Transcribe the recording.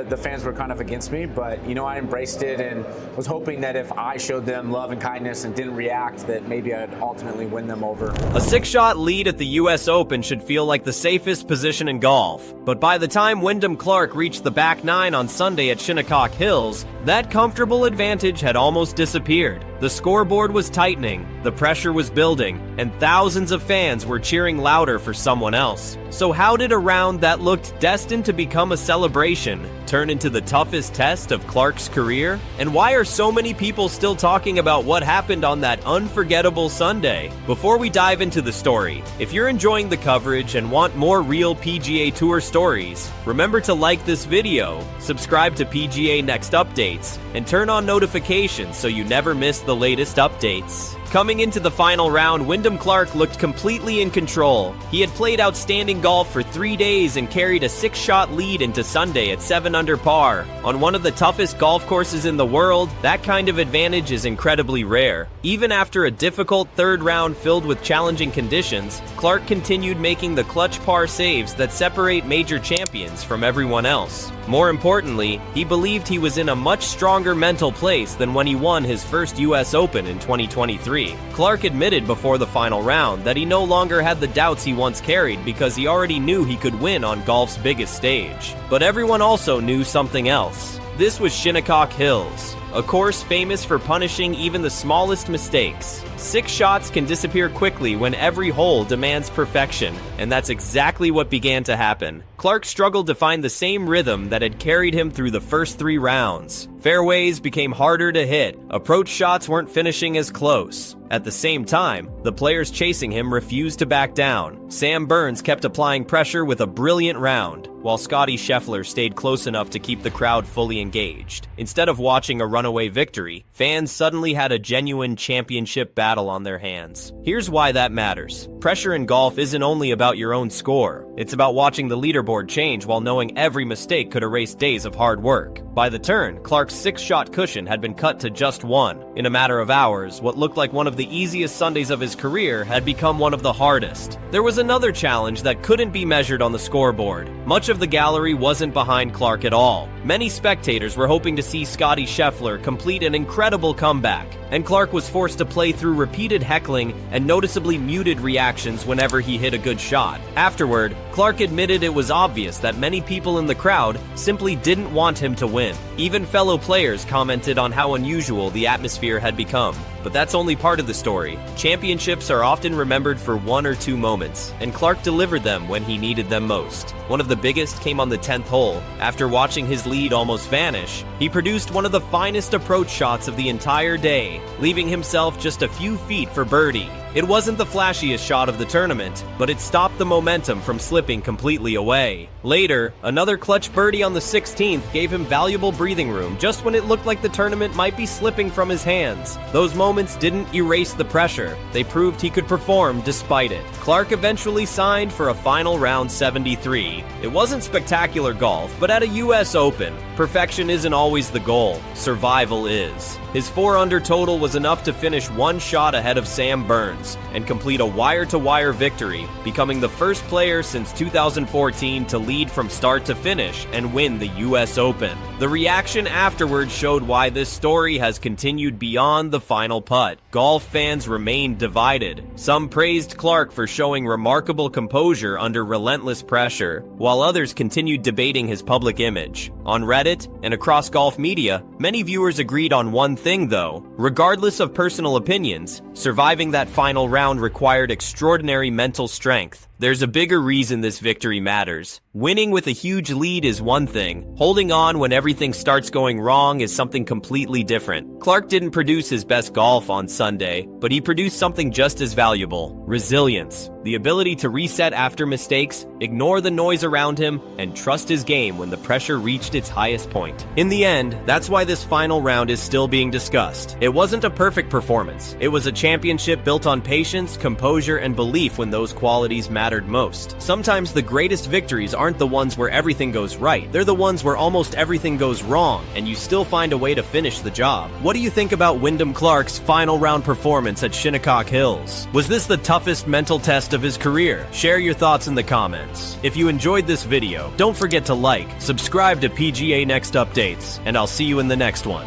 The fans were kind of against me, but I embraced it and was hoping that if I showed them love and kindness and didn't react, that maybe I'd ultimately win them over. A 6-shot lead at the US Open should feel like the safest position in golf, but by the time Wyndham Clark reached the back nine on Sunday at Shinnecock Hills, that comfortable advantage had almost disappeared. The scoreboard was tightening, the pressure was building, and thousands of fans were cheering louder for someone else. So how did a round that looked destined to become a celebration turn into the toughest test of Clark's career? And why are so many people still talking about what happened on that unforgettable Sunday? Before we dive into the story, if you're enjoying the coverage and want more real PGA Tour stories, remember to like this video, subscribe to PGA Next Updates, and turn on notifications so you never miss the latest updates. Coming into the final round, Wyndham Clark looked completely in control. He had played outstanding golf for 3 days and carried a 6-shot lead into Sunday at 7 under par. On one of the toughest golf courses in the world, that kind of advantage is incredibly rare. Even after a difficult third round filled with challenging conditions, Clark continued making the clutch par saves that separate major champions from everyone else. More importantly, he believed he was in a much stronger mental place than when he won his first US Open in 2023. Clark admitted before the final round that he no longer had the doubts he once carried because he already knew he could win on golf's biggest stage. But everyone also knew something else. This was Shinnecock Hills, a course famous for punishing even the smallest mistakes. 6 shots can disappear quickly when every hole demands perfection, and that's exactly what began to happen. Clark struggled to find the same rhythm that had carried him through the first 3 rounds. Fairways became harder to hit, approach shots weren't finishing as close. At the same time, the players chasing him refused to back down. Sam Burns kept applying pressure with a brilliant round, while Scottie Scheffler stayed close enough to keep the crowd fully engaged. Instead of watching a runaway victory, fans suddenly had a genuine championship battle on their hands. Here's why that matters. Pressure in golf isn't only about your own score. It's about watching the leaderboard change while knowing every mistake could erase days of hard work. By the turn, Clark's 6-shot cushion had been cut to just 1. In a matter of hours, what looked like one of the easiest Sundays of his career had become one of the hardest. There was another challenge that couldn't be measured on the scoreboard. Much of the gallery wasn't behind Clark at all. Many spectators were hoping to see Scottie Scheffler complete an incredible comeback, and Clark was forced to play through repeated heckling and noticeably muted reactions whenever he hit a good shot. Afterward, Clark admitted it was obvious that many people in the crowd simply didn't want him to win. Even fellow players commented on how unusual the atmosphere had become. But that's only part of the story. Championships are often remembered for 1 or 2 moments, and Clark delivered them when he needed them most. One of the biggest came on the 10th hole. After watching his lead almost vanish, he produced one of the finest approach shots of the entire day, leaving himself just a few feet for birdie. It wasn't the flashiest shot of the tournament, but it stopped the momentum from slipping completely away. Later, another clutch birdie on the 16th gave him valuable breathing room just when it looked like the tournament might be slipping from his hands. Those moments didn't erase the pressure. They proved he could perform despite it. Clark eventually signed for a final round 73. It wasn't spectacular golf, but at a US Open, perfection isn't always the goal. Survival is. His 4-under total was enough to finish 1 shot ahead of Sam Burns and complete a wire-to-wire victory, becoming the first player since 2014 to lead from start to finish and win the US Open. The reaction afterwards showed why this story has continued beyond the final putt. Golf fans remained divided. Some praised Clark for showing remarkable composure under relentless pressure, while others continued debating his public image. On Reddit and across golf media, many viewers agreed on one thing though. Regardless of personal opinions, surviving that final round required extraordinary mental strength. There's a bigger reason this victory matters. Winning with a huge lead is one thing. Holding on when everything starts going wrong is something completely different. Clark didn't produce his best golf on Sunday, but he produced something just as valuable: resilience. The ability to reset after mistakes, ignore the noise around him, and trust his game when the pressure reached its highest point. In the end, that's why this final round is still being discussed. It wasn't a perfect performance. It was a championship built on patience, composure, and belief when those qualities mattered most. Sometimes the greatest victories aren't the ones where everything goes right. They're the ones where almost everything goes wrong, and you still find a way to finish the job. What do you think about Wyndham Clark's final round performance at Shinnecock Hills? Was this the toughest mental test rest of his career? Share your thoughts in the comments. If you enjoyed this video, don't forget to like, subscribe to PGA Next Updates, and I'll see you in the next one.